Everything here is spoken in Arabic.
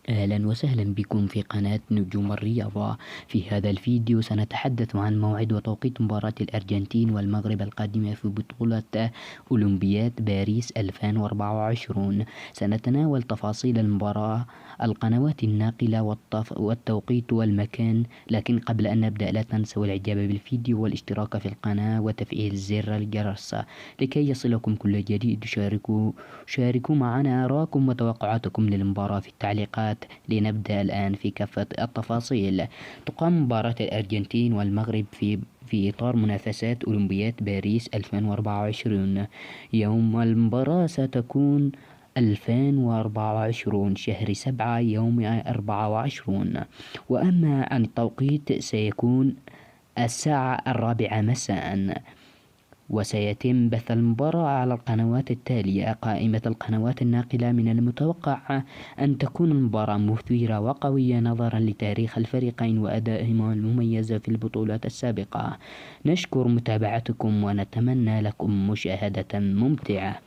أهلا وسهلا بكم في قناة نجوم الرياضة. في هذا الفيديو سنتحدث عن موعد وتوقيت مباراة الأرجنتين والمغرب القادمة في بطولة أولمبياد باريس 2024. سنتناول تفاصيل المباراة، القنوات الناقلة والتوقيت والمكان. لكن قبل أن نبدأ لا تنسوا الإعجاب بالفيديو والاشتراك في القناة وتفعيل زر الجرس لكي يصلكم كل جديد. شاركوا معنا آراءكم وتوقعاتكم للمباراة في التعليقات. لنبدأ الآن في كافة التفاصيل. تقام مباراة الأرجنتين والمغرب في إطار منافسات أولمبياد باريس 2024. يوم المباراة ستكون 2024 شهر 7 يوم 24. وأما عن التوقيت سيكون الساعة 4 مساء. وسيتم بث المباراة على القنوات التالية. قائمة القنوات الناقلة: من المتوقع أن تكون المباراة مثيرة وقوية نظرا لتاريخ الفريقين وأدائهما المميز في البطولات السابقة. نشكر متابعتكم ونتمنى لكم مشاهدة ممتعة.